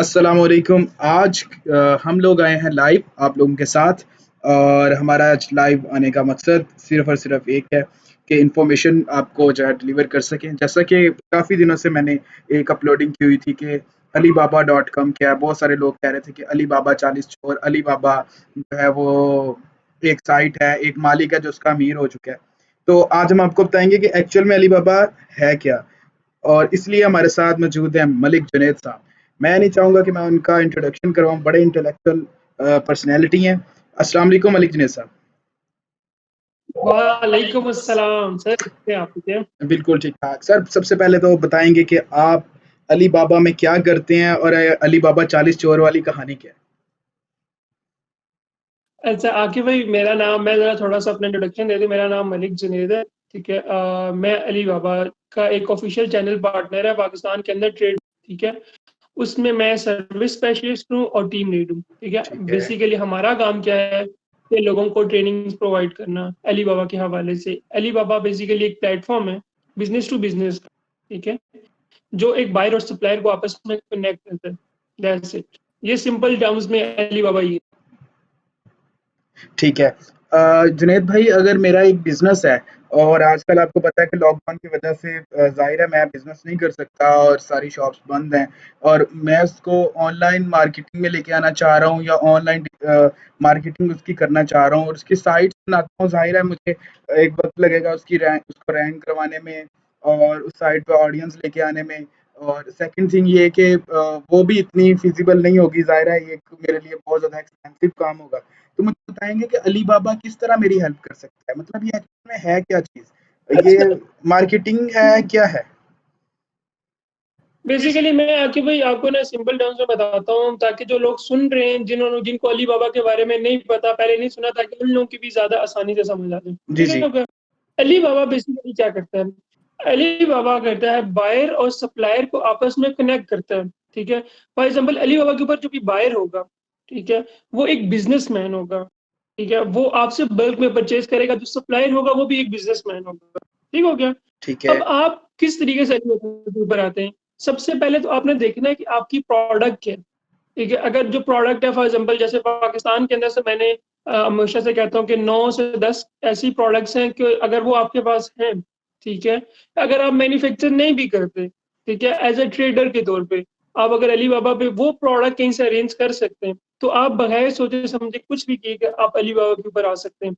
अस्सलामुअलैकुम। आज हम लोग आए हैं लाइव आप लोगों के साथ और हमारा आज लाइव आने का मकसद सिर्फ़ और सिर्फ़ एक है कि इन्फॉर्मेशन आपको जो है डिलीवर कर सकें। जैसा कि काफ़ी दिनों से मैंने एक अपलोडिंग की हुई थी कि अलीबाबा.com क्या है, बहुत सारे लोग कह रहे थे कि अलीबाबा 40 चोर, अलीबाबा जो है वो एक साइट है, एक मालिक है जो उसका अमीर हो चुका है। तो आज हम आपको बताएँगे कि एक्चुअल में अलीबाबा है क्या? और इसलिए हमारे साथ मौजूद हैं मलिक जुनैद साहब। मैं नहीं चाहूँगा कि मैं उनका इंट्रोडक्शन करवाऊँ, बड़े इंटेलेक्चुअल पर्सनैलिटी हैं। अस्सलाम वालेकुम मलिक जुनैद साहब। वालेकुम अस्सलाम सर, कैसे हैं आप? ठीक है। बिल्कुल ठीक-ठाक। सर सबसे पहले तो बताएँगे कि आप अलीबाबा में क्या करते हैं और अलीबाबा 40 चोर वाली कहानी क्या है? अच्छा आकिब भाई, मेरा नाम, मैं ज़रा थोड़ा-सा अपना इंट्रोडक्शन दे दूँ। मेरा नाम मलिक जुनैद है, ठीक है। मैं अलीबाबा का एक ऑफ़िशियल चैनल पार्टनर है पाकिस्तान के अंदर ट्रेड, ठीक है। उसमें मैं सर्विस स्पेशलिस्ट हूँ और टीम लीड हूँ, ठीक है। ठीक है, बेसिकली हमारा काम क्या है कि लोगों को ट्रेनिंग्स प्रोवाइड करना अलीबाबा के हवाले से। अलीबाबा बेसिकली एक प्लेटफ़ॉर्म है बिज़नेस टू बिज़नेस का, ठीक है, जो एक बायर और सप्लायर को आपस में कनेक्ट करता है। That's it. ये सिंपल टर्म्स में अलीबाबा ये ठीक है। जुनैद भाई अगर मेरा एक बिज़नेस है और आजकल आपको पता है कि लॉकडाउन की वज़ह से ज़ाहिर है मैं बिज़नेस नहीं कर सकता और सारी शॉप्स बंद हैं और मैं उसको ऑनलाइन मार्केटिंग में लेके आना चाह रहा हूँ या ऑनलाइन मार्केटिंग उसकी करना चाह रहा हूँ और उसकी साइट्स बनाता हूँ। ज़ाहिर है मुझे एक वक़्त लगेगा उसको रैंक करवाने में और उस साइट पे ऑडियंस लेके आने में और सेकंड थिंग ये है कि वो भी इतनी फ़ीज़िबल नहीं होगी। ज़ाहिर है ये एक मेरे लिए बहुत ज़्यादा एक्सपेंसिव काम होगा। तो मुझे बताएँगे कि अलीबाबा किस तरह मेरी हेल्प कर सकता है? मतलब ये एक्चुअल में है क्या चीज़? अच्छा। ये मार्केटिंग है, क्या है? बेसिकली मैं आके भाई आपको ना सिंपल टर्म्स में बताता हूँ ताकि जो लोग सुन रहे हैं, जिनको अली बाबा के बारे में नहीं पता, पहले नहीं सुना, ताकि उन लोगों की भी ज़्यादा आसानी से समझ आ जाए। जी, ठीक जी। है क्या? अली बाबा बेसिकली क्या करता है? अली बाबा करता है बायर और सप्लायर को आपस में कनेक्ट करता है, ठीक है? फॉर एग्ज़ाम्पल अली बाबा के ऊपर जो भी बायर होगा, ठीक है? वो एक बिज़नेसमैन होगा, ठीक है? वो आपसे बल्क में परचेज़ करेगा, जो सप्लायर होगा वो भी एक बिज़नेसमैन होगा। ठीक हो गया? ठीक है। अब आप किस तरीके से अली बाबा के ऊपर आते हैं? सबसे पहले तो आपने देखना है कि आपकी प्रोडक्ट क्या है, ठीक है? अगर जो प्रोडक्ट है फॉर एग्ज़ाम्पल जैसे पाकिस्तान के अंदर से मैंने हमेशा से कहता हूँ कि 9 से 10 ऐसी प्रोडक्ट्स हैं कि अगर वो आपके पास हैं, ठीक है? अगर आप मैन्युफैक्चर नहीं भी करते, ठीक है? एज़ अ ट्रेडर के तौर पे, आप अगर अलीबाबा पे वो प्रोडक्ट कहीं से अरेंज कर सकते हैं, तो आप बगैर सोचे-समझे कुछ भी किए कि आप अलीबाबा के ऊपर आ सकते हैं।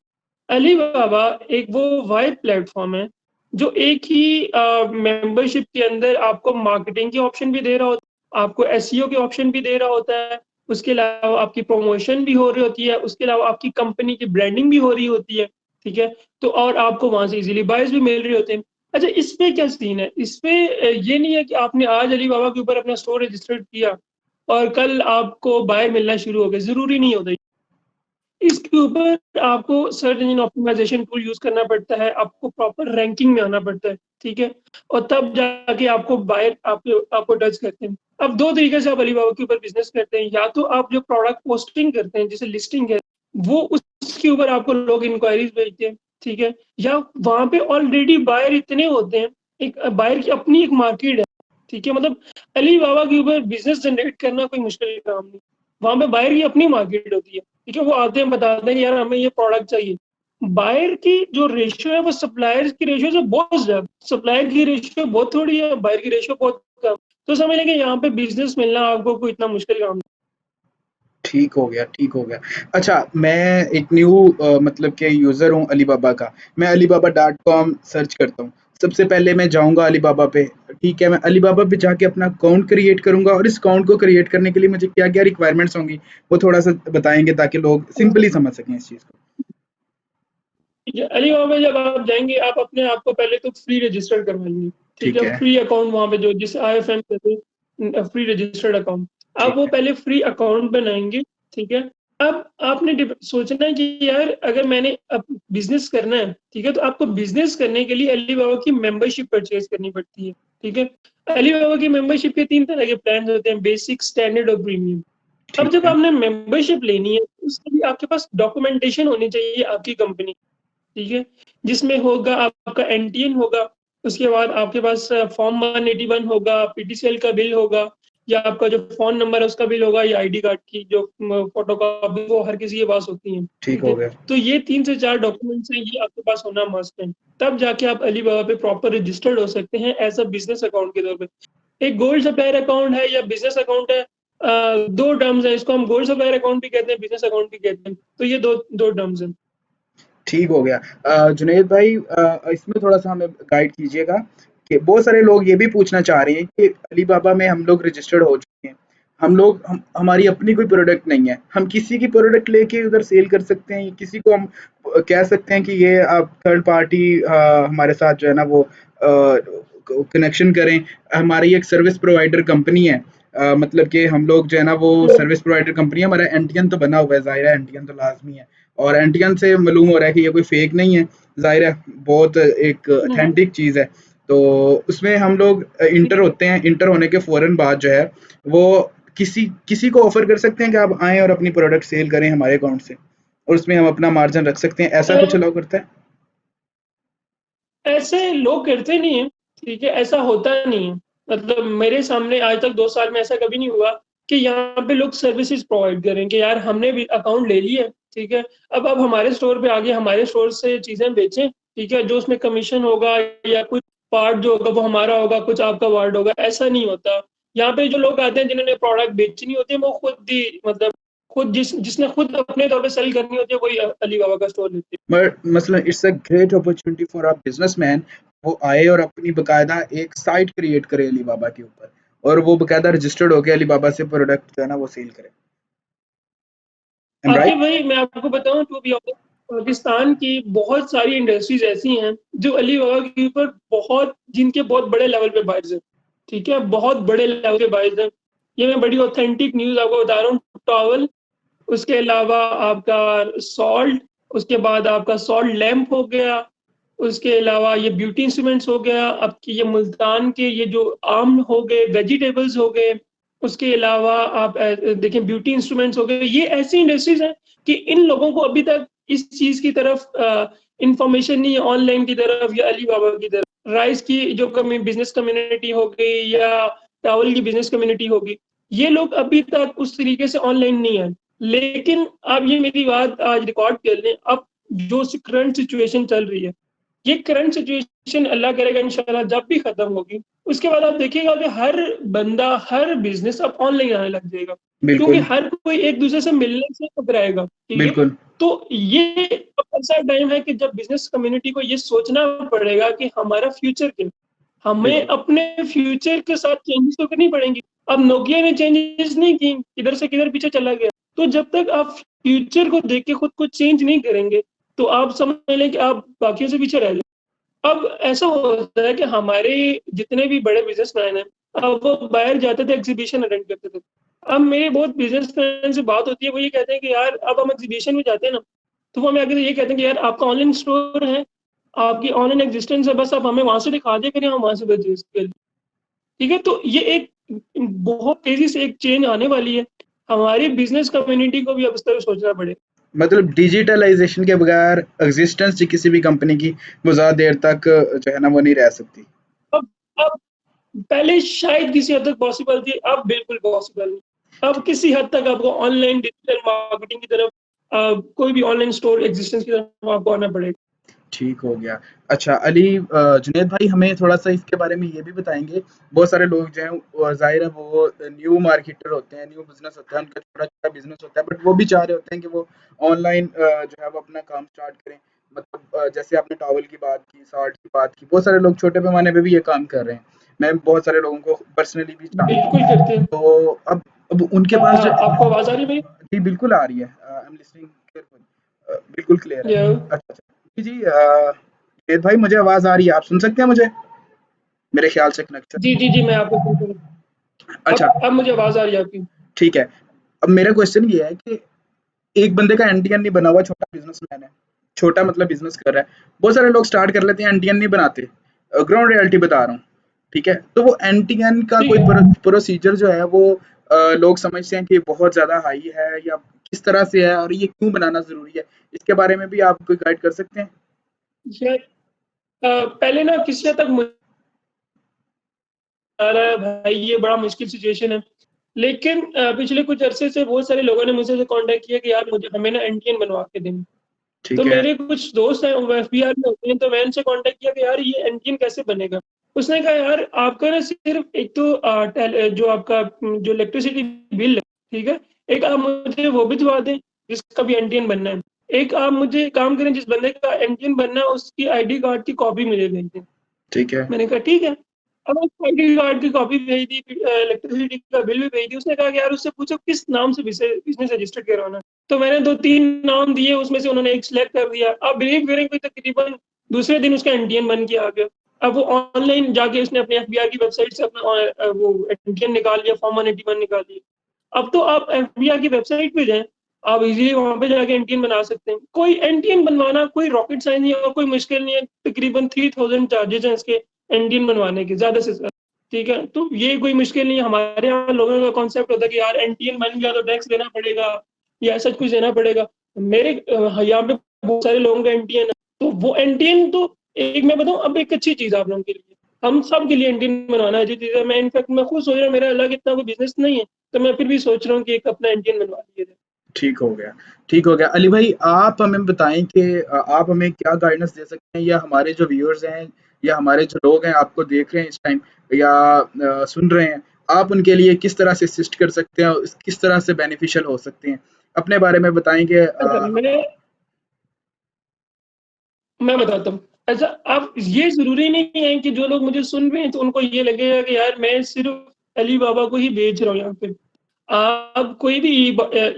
अलीबाबा एक वो वाइड प्लेटफ़ॉर्म है, जो एक ही मेंबरशिप के अंदर आपको मार्केटिंग के ऑप्शन भी दे रहा होता है, आपको एसईओ के ऑप्शन भी दे रहा होता है, उसके अलावा आपकी प्रमोशन भी हो रही होती है, उसके अलावा आपकी कंपनी की ब्रांडिंग भी हो रही होती है, ठीक है? तो और आपको वहाँ से ईज़िली बायर्स भी मिल रहे होते हैं। अच्छा, इसपे क्या सीन है? इसपे ये नहीं है कि आपने आज अलीबाबा के ऊपर अपना स्टोर रजिस्टर्ड किया और कल आपको बायर मिलना शुरू हो गए, ज़रूरी नहीं होता। इसके ऊपर आपको search engine optimisation tool use करना पड़ता है, आपको प्रॉपर रैंकिंग में आना पड़ता है, ठीक है? और तब जाके आपको बायर आपको आपको टच करते हैं। अब 2 तरीके से आप अलीबाबा के ऊपर बिज़नेस करते हैं, या तो आप जो प्रोडक्ट पोस्टिंग करते हैं, जैसे लिस्टिंग है, वो उसके ऊपर आपको लोग इंक्वायरीज़ भेजते हैं, ठीक है? या वहाँ पे ऑलरेडी बायर इतने होते हैं, एक बायर की अपनी एक मार्केट है, ठीक है? मतलब अलीबाबा के ऊपर बिज़नेस जनरेट करना कोई मुश्किल काम नहीं। वहाँ पे बायर की अपनी मार्केट होती है। ठीक है, वो आते हैं बताते हैं कि यार हमें ये प्रोडक्ट चाहिए। बायर की जो रेशियो है वो सप्लायर्स की रेशियो से बहुत ज़्यादा, सप्लायर की रेशियो बहुत थोड़ी है, बायर की रेशियो बहुत कम। तो समझ लें कि यहाँ पे बिज़नेस मिलना आपको कोई इतना मुश्किल काम नहीं। ठीक हो गया, ठीक हो गया। अच्छा, मैं एक न्यू मतलब कि यूज़र हूँ अलीबाबा का। मैं अलीबाबा.com सर्च करता हूँ। सबसे पहले मैं जाऊँगा अलीबाबा पे, ठीक है? मैं अलीबाबा पे जाके अपना अकाउंट क्रिएट करूँगा और इस अकाउंट को क्रिएट करने के लिए मुझे क्या-क्या रिक्वायरमेंट्स होंगी, वो थोड़ा-सा बताएँगे ताकि लोग सिंपली समझ सकें इस चीज़ को। ठीक है, अलीबाबा में जब आप जाएँगे, आप अपने आप को पहले तो फ्री रजिस्टर करवाएँगे, ठीक ठीक है? है, फ्री अकाउंट वहाँ पे जो जिसे आईएफएम कहते हैं, फ्री रजिस्टर्ड अकाउंट। आप ठीक वो है, पहले फ्री अकाउंट बनाएँगे, ठीक है? अब आपने सोचना है कि यार अगर मैंने अब बिज़नेस करना है, ठीक है? तो आपको बिज़नेस करने के लिए अलीबाबा की मेंबरशिप परचेज़ करनी पड़ती है, ठीक है? अलीबाबा की मेंबरशिप के 3 तरह के प्लान्स होते हैं, बेसिक, स्टैंडर्ड और प्रीमियम। अब ठीक जब है, आपने मेंबरशिप लेनी है, उसके लिए आपके पास डॉक्यूमेंटेशन होनी चाहिए आपकी कंपनी, ठीक है? जिसमें होगा आपका एनटीएन होगा, उसके बाद आपके पास फॉर्म 181 होगा, पीटीसीएल का बिल होगा, या आपका जो फ़ोन नंबर है उसका बिल होगा, या आईडी कार्ड की जो फ़ोटोकॉपी, वो हर किसी के पास होती हैं, ठीक ठीक हो है? गया। तो ये 3 से 4 डॉक्यूमेंट्स हैं, ये आपके पास होना मस्ट है। तब जाके आप अलीबाबा पे प्रॉपर रजिस्टर्ड हो सकते हैं एज़ अ बिज़नेस अकाउंट के तौर पे। एक गोल्ड सप्लायर अकाउंट है या बिज़नेस अकाउंट है, 2 टर्म्स हैं, इसको हम गोल्ड सप्लायर अकाउंट भी कहते हैं, बिज़नेस अकाउंट भी कहते हैं। तो ये 2 टर्म्स हैं। ठीक हो गया। जुनैद भाई, इसमें थोड़ा-सा हमें गाइड कीजिएगा कि बहुत सारे लोग ये भी पूछना चाह रहे हैं कि अलीबाबा में हम लोग रजिस्टर्ड हो चुके हैं। हम हमारी अपनी कोई प्रोडक्ट नहीं है। हम किसी की प्रोडक्ट लेके उधर सेल कर सकते हैं, किसी को हम कह सकते हैं कि ये आप थर्ड पार्टी हमारे साथ जो है ना वो कनेक्शन करें। हमारी एक सर्विस प्रोवाइडर कंपनी है। मतलब कि हम लोग जो है ना वो हुँ, सर्विस प्रोवाइडर कंपनी है, हमारा एनटीएन तो बना हुआ है, ज़ाहिर है एनटीएन तो लाज़मी है। और एनटीएन से मालूम हो रहा है कि ये कोई फेक नहीं है, ज़ाहिर है बहुत एक हुँ, ऑथेंटिक चीज़ है। तो उसमें हम लोग इंटर होते हैं, इंटर होने के फ़ौरन बाद जो है वो किसी किसी को ऑफ़र कर सकते हैं कि आप आएँ और अपनी प्रोडक्ट सेल करें हमारे अकाउंट से, और उसमें हम अपना मार्जिन रख सकते हैं, ऐसा अ, कुछ अलाउ करता है? ऐसे लोग करते नहीं हैं, ठीक है? ऐसा होता नहीं है। मतलब मेरे सामने आज तक 2 साल में ऐसा कभी नहीं हुआ कि यहाँ पे लोग सर्विसेज़ प्रोवाइड करें कि यार हमने भी अकाउंट ले लिया है, ठीक है? अब आप हमारे स्टोर पे आके हमारे स्टोर से चीज़ें बेचें, ठीक है? जो उसमें कमीशन होगा या कुछ पार्ट जो होगा वो हमारा होगा, कुछ आपका पार्ट होगा, ऐसा नहीं होता। यहाँ पे जो लोग आते हैं जिन्होंने प्रोडक्ट बेचनी होती है, वो खुद ही मतलब खुद जिसने खुद अपने तौर पे सेल करनी होती है, वही अलीबाबा का स्टोर लेते हैं। बट मसलन it's a great opportunity for a businessman, वो आए और अपनी बकायदा एक साइट क्रिएट करे अलीबाबा के ऊपर, और वो बकायदा रजिस्टर्ड होकर अलीबाबा से प्रोडक्ट जो है ना वो सेल करे। एम आके राइट? भाई मैं आपको बताऊँ, टू बी ऑनेस्ट, पाकिस्तान की बहुत सारी इंडस्ट्रीज़ ऐसी हैं जो अलीबाबा के ऊपर बहुत जिनके बहुत बड़े लेवल पे बायर्स हैं, ठीक है? बहुत बड़े लेवल पे बायर्स हैं। ये मैं बड़ी ऑथेंटिक न्यूज़ आपको बता रहा हूँ। टॉवल, उसके अलावा आपका सॉल्ट, उसके बाद आपका सॉल्ट लैंप हो गया, उसके अलावा ये ब्यूटी इंस्ट्रूमेंट्स हो गया, आपकी ये मुल्तान के ये जो आम हो गए, वेजिटेबल्स हो गए, उसके अलावा आप देखें ब्यूटी इंस्ट्रूमेंट्स हो गए। ये ऐसी इंडस्ट्रीज़ हैं कि इन लोगों को अभी तक इस चीज़ की तरफ इन्फॉर्मेशन नहीं है, ऑनलाइन की तरफ या अलीबाबा की तरफ। राइस की जो बिज़नेस कम्युनिटी हो गई या चावल की बिज़नेस कम्युनिटी होगी, ये लोग अभी तक उस तरीके से ऑनलाइन नहीं है। लेकिन आप ये मेरी बात आज रिकॉर्ड कर लें, अब जो करंट सिचुएशन चल रही है, ये करंट सिचुएशन अल्लाह करेगा इंशाल्लाह जब भी खत्म होगी, उसके बाद आप देखिएगा कि हर बंदा, हर बिज़नेस अब ऑनलाइन आने लग जाएगा। क्योंकि बिल्कुल, हर कोई एक-दूसरे से मिलने से कतराएगा, ठीक है? बिल्कुल, तो ये अब ऐसा टाइम है कि जब बिज़नेस कम्युनिटी को ये सोचना पड़ेगा कि हमारा फ्यूचर क्या है? हमें बिल्कुल, अपने फ्यूचर के साथ चेंजेस तो करनी पड़ेंगी। अब नोकिया ने चेंजेस नहीं की, किधर से किधर पीछे चला गया। तो जब तक आप फ्यूचर को देख के खुद को चेंज नहीं करेंगे, तो आप समझ लें कि आप बाकियों से पीछे रह जाओ। अब ऐसा होता है कि हमारे जितने भी बड़े बिज़नेसमैन हैं, अब वो बाहर जाते थे, एग्ज़िबिशन अटेंड करते थे। अब मेरे बहुत बिज़नेसमैन से बात होती है, वो ये कहते हैं कि यार अब हम एग्ज़िबिशन में जाते हैं ना, तो वो हमें आके ये कहते हैं कि यार आपका ऑनलाइन स्टोर है, आपकी ऑनलाइन एक्जिस्टेंस है, बस आप हमें वहाँ से दिखा दिया करें, हम वहाँ से परचेज़ कर लें। ठीक है? तो ये एक बहुत तेज़ी से एक चेंज आने वाली है। हमारी बिज़नेस कम्युनिटी को भी अब इस तरह सोचना पड़ेगा। मतलब डिजिटलाइजेशन के बगैर एग्जिस्टेंस किसी भी कंपनी की वो ज़्यादा देर तक जो है ना वो नहीं रह सकती। अब पहले शायद किसी हद तक पॉसिबल थी, अब बिल्कुल पॉसिबल नहीं। अब किसी हद तक आपको ऑनलाइन डिजिटल मार्केटिंग की तरफ कोई भी ऑनलाइन स्टोर एक्जिस्टेंस की तरफ आपको आना पड़ेगा। ठीक हो गया। अच्छा अली, जुनैद भाई हमें थोड़ा-सा इसके बारे में ये भी बताएँगे, बहुत सारे लोग जो हैं ज़ाहिर है वो न्यू मार्केटर होते हैं, न्यू बिज़नेस होता है, उनका छोटा-छोटा बिज़नेस होता है, बट वो भी चाह रहे होते हैं कि वो ऑनलाइन जो है वो अपना काम स्टार्ट करें। मतलब जैसे आपने टॉवल की बात की, साल्ट की बात की, बहुत सारे लोग छोटे पैमाने पे भी ये काम कर रहे हैं। मैं बहुत सारे लोगों को पर्सनली भी जानता हूँ। बिल्कुल करते हैं। तो अब उनके पास जो आपको आवाज़ आ रही है मेरी? जी, बिल्कुल आ रही है। I am listening carefully. बिल्कुल क्लियर है। या अच्छा, अच्छा। जी, जी, वेद भाई मुझे आवाज़ आ रही है, आप सुन सकते हैं मुझे? मेरे ख़्याल से कनेक्शन जी, जी, जी, मैं आपको सुन पा रहा हूँ। अच्छा, अब मुझे आवाज़ आ रही है आपकी। ठीक है। अब मेरा क्वेश्चन ये है कि एक बंदे का एनटीएन नहीं बना हुआ, छोटा बिज़नेसमैन है। छोटा मतलब बिज़नेस कर रहा है। बहुत सारे लोग स्टार्ट कर लेते हैं, एनटीएन नहीं बनाते। ग्राउंड रियलिटी बता रहा हूँ, ठीक है? तो वो एनटीएन का ठीक कोई है। प्रोसीजर जो है वो लोग समझते हैं कि बहुत ज़्यादा हाई है या किस तरह से है और ये क्यों बनाना ज़रूरी है? इसके बारे में भी आप कोई गाइड कर सकते हैं? शायद पहले ना किसी हद तक मुझे आ रहा है भाई, ये बड़ा मुश्किल सिचुएशन है। लेकिन पिछले कुछ अरसे से बहुत सारे लोगों ने मुझसे कांटेक्ट किया कि यार मुझे हमें ना एनटीएन बनवा के दें। तो ठीक है। मेरे कुछ दोस्त हैं वो एफबीआर में होते हैं, तो मैंने उनसे कांटेक्ट किया कि यार ये एनटीएन कैसे बनेगा। उसने कहा यार आपका ना सिर्फ एक तो जो आपका जो इलेक्ट्रिसिटी बिल है, ठीक है, एक आप मुझे वो भिजवा दें जिसका भी एनटीएन बनना है। एक आप मुझे काम करें, जिस बंदे का एनटीएन बनना है उसकी आईडी कार्ड की कॉपी मुझे भेज दें। ठीक है। मैंने कहा ठीक है। अब उसको आईडी कार्ड की कॉपी भेज दी, इलेक्ट्रिसिटी का बिल भी भेज दी। उसने कहा कि यार उससे पूछो किस नाम से बिजनेस रजिस्टर करवाना है। तो मैंने 2-3 नाम दिए, उसमें से उन्होंने एक सिलेक्ट कर दिया। आप बिलीव करेंगे तकरीबन दूसरे दिन उसका एनटीएन बन के आ गया। अब वो ऑनलाइन जाके उसने अपने एफबीआर की वेबसाइट से अपना वो एनटीएन निकाल लिया, फॉर्म 181 निकाल लिया। अब तो आप एफबीआर की वेबसाइट पे जाएं, आप इजीली वहां पे जाके एनटीएन बना सकते हैं। कोई एनटीएन बनवाना कोई रॉकेट साइंस नहीं है और कोई मुश्किल नहीं है। तकरीबन 3000 चार्जेस हैं इसके एनटीएन बनवाने के, ज्यादा से ज्यादा। ठीक है, तो ये कोई मुश्किल नहीं है। हमारे यहाँ लोगों का कॉन्सेप्ट होता है कि यार एनटीएन बन गया तो टैक्स देना पड़ेगा या ऐसा कुछ देना पड़ेगा। मेरे यहाँ पे बहुत सारे लोगों का एनटीएन है, तो वो एनटीएन तो एक मैं बताऊँ अब एक अच्छी चीज है आप लोगों के लिए, हम सब के लिए एनटीएन बनवाना अच्छी चीज है। मैं इनफैक्ट मैं खुद सोच रहा हूँ, मेरा अलग इतना कोई बिजनेस नहीं है, तो मैं फिर भी सोच रहा हूँ कि एक अपना एनटीएन बनवा लिया जाए। ठीक हो गया, ठीक हो गया। अली भाई आप हमें बताएँ कि आप हमें क्या गाइडेंस दे सकते हैं या हमारे जो व्यूअर्स हैं या हमारे जो लोग हैं आपको देख रहे हैं इस टाइम या सुन रहे हैं, आप उनके लिए किस तरह से असिस्ट कर सकते हैं और किस तरह से बेनिफिशियल हो सकते हैं? अपने बारे में बताएँगे अच्छा, मैं बताता हूँ। अच्छा, आप ये जरूरी नहीं है कि जो लोग मुझे सुन रहे हैं तो उनको ये लगेगा कि यार मैं सिर्फ अली बाबा को ही बेच रहा हूँ यहाँ पे। आप कोई भी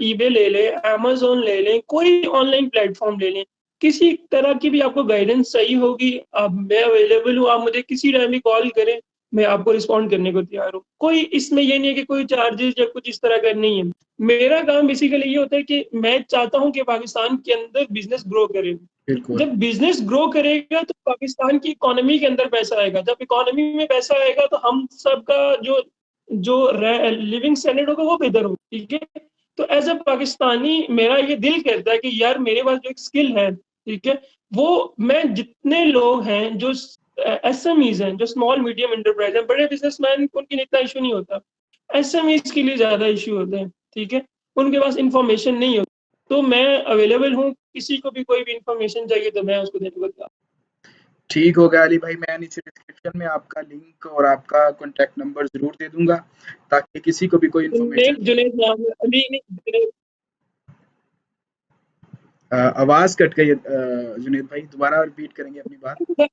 ईबे ले लें, अमेज़न ले लें, कोई ऑनलाइन प्लेटफ़ॉर्म ले लें, किसी तरह की भी आपको गाइडेंस चाहिए होगी, मैं अवेलेबल हूँ, आप मुझे किसी टाइम भी कॉल करें, मैं आपको रिस्पॉन्ड करने को तैयार हूँ। कोई इसमें ये नहीं है कि कोई चार्जेज़ या कुछ इस तरह का नहीं है। मेरा काम बेसिकली ये होता है कि मैं चाहता हूँ कि पाकिस्तान के अंदर बिज़नेस ग्रो करे। बिल्कुल, जब बिज़नेस ग्रो करेगा तो पाकिस्तान की इकोनॉमी के अंदर पैसा आएगा। जब इकोनॉमी में पैसा आएगा तो हम सबका जो जो लिविंग स्टैंडर्ड होगा वो बेहतर होगा। ठीक है, तो एज अ पाकिस्तानी मेरा ये दिल कहता है कि यार मेरे पास जो एक स्किल है, ठीक है, वो मैं जितने लोग हैं जो एसएमईज हैं, जो स्मॉल मीडियम एंटरप्राइज हैं, बड़े बिजनेसमैन उनके लिए इतना इशू नहीं होता, एसएमईज के लिए ज्यादा इशू होते हैं। ठीक है, उनके पास इंफॉर्मेशन नहीं होती। तो मैं अवेलेबल हूँ, किसी को भी कोई भी इंफॉर्मेशन चाहिए तो मैं उसको देने को तैयार ठीक हो गया अली भाई, मैं नीचे डिस्क्रिप्शन में आपका लिंक और आपका कॉन्टैक्ट नंबर ज़रूर दे दूँगा, ताकि किसी को भी कोई हूँ। इन्फॉर्मेशन जुनेद नाम है, अली नहीं जुनेद। आवाज़ कट गई जुनैद भाई दोबारा रिपीट करेंगे अपनी बात?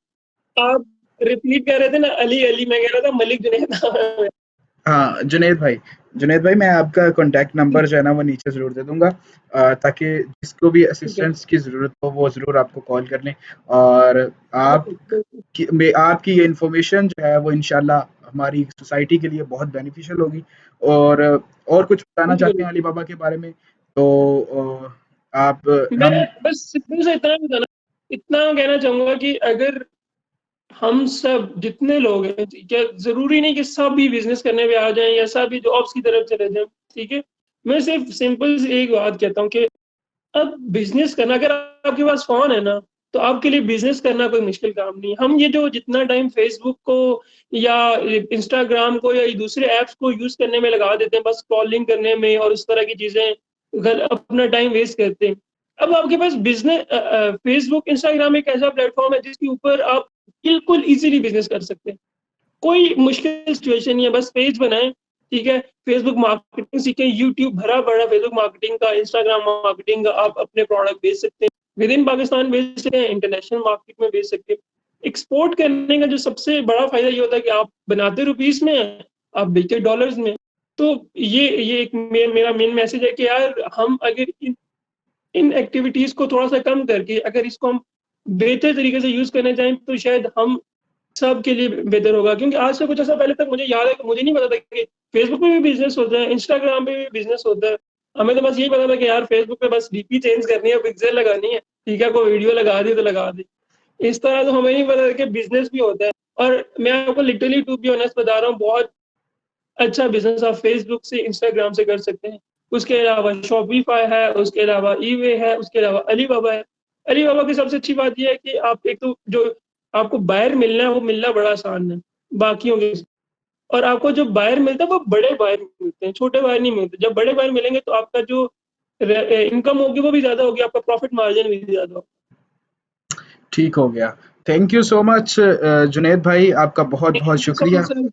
आप रिपीट कर रहे थे ना, अली अली, मैं कह रहा था मलिक जुनेद नाम है। हाँ, जुनैद भाई मैं आपका कॉन्टैक्ट नंबर जो है ना वो नीचे ज़रूर दे दूँगा ताकि जिसको भी ठीक है, असिस्टेंस की ज़रूरत हो वो ज़रूर आपको कॉल कर लें और आप बिल्कुल। आपकी ये इन्फॉर्मेशन जो है वो इंशाल्लाह हमारी सोसाइटी के लिए बहुत बेनिफिशियल होगी और कुछ बताना चाहते बिल्कुल। हैं अली बाबा के बारे में? तो आप मैं हम बस सिंपल से इतना कहना चाहूंगा कि अगर हम सब जितने लोग हैं, ठीक है, जरूरी नहीं कि सब भी बिजनेस करने पे आ जाएं या सब भी जॉब्स की तरफ चले जाएं। ठीक है, मैं सिर्फ सिंपल से एक बात कहता हूँ कि अब बिजनेस करना, अगर आपके पास फोन है ना, तो आपके लिए बिजनेस करना कोई मुश्किल काम नहीं है। हम ये जो जितना टाइम फेसबुक को या इंस्टाग्राम को या दूसरे ऐप्स को यूज करने में लगा देते हैं, बस स्क्रॉलिंग करने में और उस तरह की चीजें अपना टाइम वेस्ट करते हैं। अब आपके पास बिजनेस, फेसबुक इंस्टाग्राम एक ऐसा प्लेटफॉर्म है जिसके ऊपर आप बिल्कुल इजीली बिजनेस कर सकते हैं। कोई मुश्किल सिचुएशन नहीं है, बस पेज बनाएं, ठीक है, फेसबुक मार्केटिंग सीखें, यूट्यूब भरा पड़ा फेसबुक मार्केटिंग का, इंस्टाग्राम मार्केटिंग का। आप अपने प्रोडक्ट बेच सकते हैं, विद इन पाकिस्तान बेच सकते हैं, इंटरनेशनल मार्केट में बेच सकते हैं। एक्सपोर्ट करने का जो सबसे बड़ा फायदा ये होता है कि आप बनाते रुपीस में हैं, आप बेचते डॉलर्स में। तो ये एक मेरा मेन मैसेज है कि यार हम अगर इन एक्टिविटीज को थोड़ा सा कम करके अगर इसको हम बेहतर तरीके से यूज करना चाहें तो शायद हम सबके लिए बेहतर होगा। क्योंकि आज से कुछ ऐसा पहले तक मुझे याद है कि मुझे नहीं पता था कि फेसबुक पे भी बिजनेस होता है, इंस्टाग्राम पे भी बिजनेस होता है। हमें तो बस यही पता था कि यार फेसबुक पे बस डीपी चेंज करनी है, पिक्चर लगानी है, ठीक है, कोई वीडियो लगा दी तो लगा दी। इस तरह तो हमें नहीं पता था कि बिजनेस भी होता है। और मैं आपको लिटरली टू बी ऑनेस्ट बता रहा हूँ, बहुत अच्छा बिजनेस आप फेसबुक से इंस्टाग्राम से कर सकते हैं। उसके अलावा शॉपिफाई है, उसके अलावा ईवे है, उसके अलावा अलीबाबा है। अलीबाबा की सबसे अच्छी बात यह है कि आप एक तो जो आपको बायर मिलना है वो मिलना बड़ा आसान है बाकियों के। और आपको जो बायर मिलता है वो बड़े बायर मिलते हैं, छोटे बायर नहीं मिलते। जब बड़े बायर मिलेंगे तो आपका जो इनकम होगी वो भी ज़्यादा होगी, आपका प्रॉफिट मार्जिन भी ज़्यादा होगा। ठीक हो गया। Thank you so much Junaid भाई, आपका बहुत-बहुत थैंक यू सो शुक्रिया। Much sir.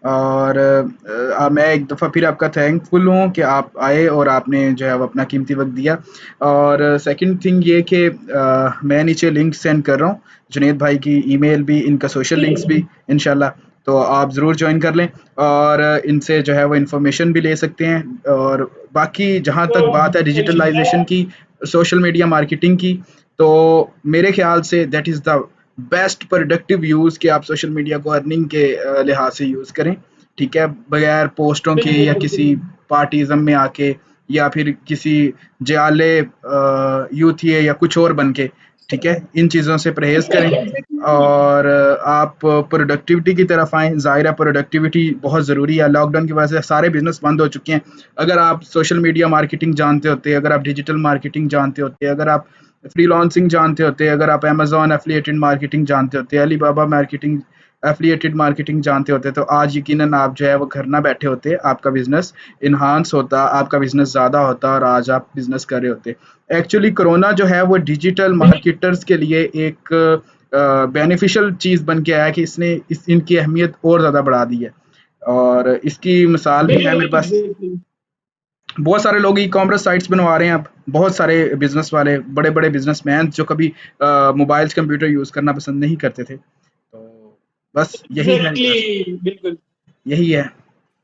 और मैं एक दफ़ा फिर आपका थैंकफुल हूँ कि आप आए और आपने जो है वो अपना कीमती वक़्त दिया। और सेकंड थिंग ये कि मैं नीचे लिंक सेंड कर रहा हूँ, जुनैद भाई की ईमेल भी, इनका सोशल ठीक लिंक्स है। भी इंशाल्लाह, तो आप ज़रूर जॉइन कर लें और इनसे जो है वो इन्फॉर्मेशन भी ले सकते हैं। और बाकी जहाँ तक बात है डिजिटलाइज़ेशन इंशाल्लाह। की, सोशल मीडिया मार्केटिंग की, तो मेरे ख़्याल say that is the best productive use कि आप सोशल मीडिया को अर्निंग के लिहाज से यूज़ करें, ठीक है? बगैर पोस्टों के बिल्कुल, या बिल्कुल। किसी पार्टीज़म में आके या फिर किसी जाले यूथिए या कुछ और बन के, ठीक है? इन चीज़ों से परहेज़ करें एग्ज़ैक्टली। और आप प्रोडक्टिविटी की तरफ आएँ। ज़ाहिर है प्रोडक्टिविटी बहुत ज़रूरी है, लॉकडाउन की वजह से सारे बिज़नेस बंद हो चुके हैं। अगर आप सोशल मीडिया मार्केटिंग जानते होते, अगर आप डिजिटल मार्केटिंग जानते होते, अगर आप फ्रीलांसिंग जानते होते, अगर आप अमेज़न एफ़िलिएटेड मार्केटिंग जानते होते, अलीबाबा मार्केटिंग एफ़िलिएटेड मार्केटिंग जानते होते, तो आज यकीनन आप जो है वो घर ना बैठे होते, आपका बिज़नेस एनहांस होता, आपका बिज़नेस ज़्यादा होता और आज आप बिज़नेस कर रहे होते। एक्चुअली कोरोना जो है वो डिजिटल मार्केटर्स के लिए एक बेनिफिशियल चीज़ बन के आया कि इसने इनकी अहमियत और ज़्यादा बढ़ा दी है। और इसकी मिसाल भी है बिल्कुल, मेरे पास। एग्ज़ैक्टली। बहुत सारे लोग ई-कॉमर्स साइट्स बनवा रहे हैं अब, बहुत सारे बिज़नेस वाले, बड़े-बड़े बिज़नेसमैन जो कभी मोबाइल्स, कंप्यूटर यूज़ करना पसंद नहीं करते थे। तो बस यही है, एग्ज़ैक्टली, बिल्कुल। यही है।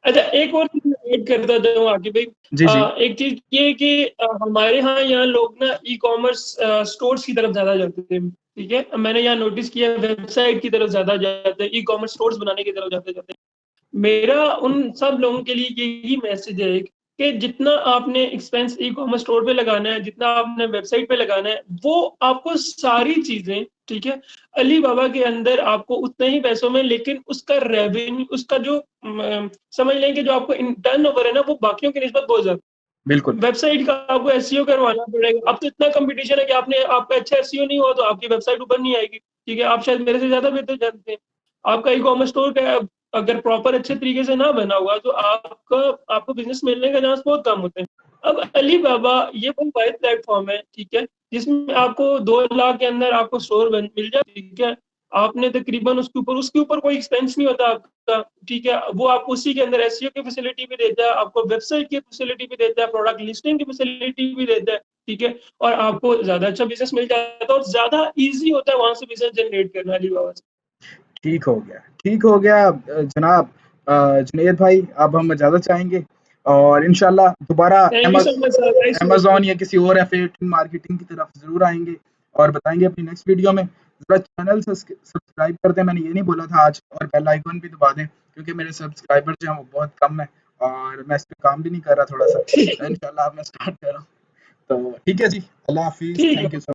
अच्छा, एक और चीज़ मैं ऐड करता जाऊँ आकिब भाई। जी, जी। एक चीज़ ये है कि हमारे यहाँ लोग ना ई-कॉमर्स स्टोर्स की तरफ ज़्यादा जाते हैं, ठीक है? मैंने यहाँ नोटिस किया है वेबसाइट की तरफ ज़्यादा जाते हैं, ई-कॉमर्स स्टोर्स बनाने की तरफ ज़्यादा जाते हैं। मेरा उन सब लोगों के लिए यही मैसेज है कि जितना आपने एक्सपेंस ई-कॉमर्स स्टोर पे लगाना है, जितना आपने वेबसाइट पे लगाना है, वो आपको सारी चीज़ें, ठीक है? अलीबाबा के अंदर आपको उतने ही पैसों में, लेकिन उसका रेवेन्यू, उसका जो समझ लें कि जो आपको टर्नओवर है ना, वो बाकियों की निस्बत बहुत ज़्यादा। बिल्कुल, वेबसाइट का आपको एसईओ करवाना पड़ेगा। अब तो इतना कॉम्पिटिशन है कि आपका अच्छा एसईओ नहीं हुआ तो आपकी वेबसाइट ऊपर नहीं आएगी। ठीक है? आप शायद मेरे से ज़्यादा बेहतर जानते हैं। आपका ई-कॉमर्स स्टोर का अगर प्रॉपर अच्छे तरीके से ना बना हुआ तो आपको बिज़नेस मिलने का चांस बहुत कम होते हैं। अब अलीबाबा ये वो वाहिद प्लेटफ़ॉर्म है, ठीक है? जिसमें आपको 2 लाख के अंदर आपको स्टोर मिल जाए, ठीक है? आपने तकरीबन उसके ऊपर कोई एक्सपेंस नहीं होता आपका, ठीक है? वो आपको उसी के अंदर एसईओ की फैसिलिटी भी देता है, आपको वेबसाइट की फैसिलिटी भी देता है, प्रोडक्ट लिस्टिंग की फैसिलिटी भी देता है, ठीक है? और आपको ज़्यादा अच्छा बिज़नेस मिल जाता है और ज़्यादा ईज़ी होता है वहाँ से बिज़नेस जनरेट करना अलीबाबा से। ठीक हो गया, ठीक हो गया जनाब जुनैद भाई, अब हम इजाज़त चाहेंगे और इंशाल्लाह दोबारा thank you so much sir, nice to meet you. Amazon या किसी और एफ़िलिएटेड मार्केटिंग की तरफ ज़रूर आएँगे और बताएँगे अपनी नेक्स्ट वीडियो में। ज़रा चैनल सब्सक्राइब कर दें, मैंने ये नहीं बोला था आज, और बेल आइकन भी दबा दें क्योंकि मेरे सब्सक्राइबर जो हैं वो बहुत कम हैं और मैं इस पे काम भी नहीं कर रहा थोड़ा-सा। ठीक इंशाल्लाह अब मैं स्टार्ट कर रहा हूँ। तो ठीक है जी, अल्लाह हाफ़िज़, ठीक थैंक यू है। सो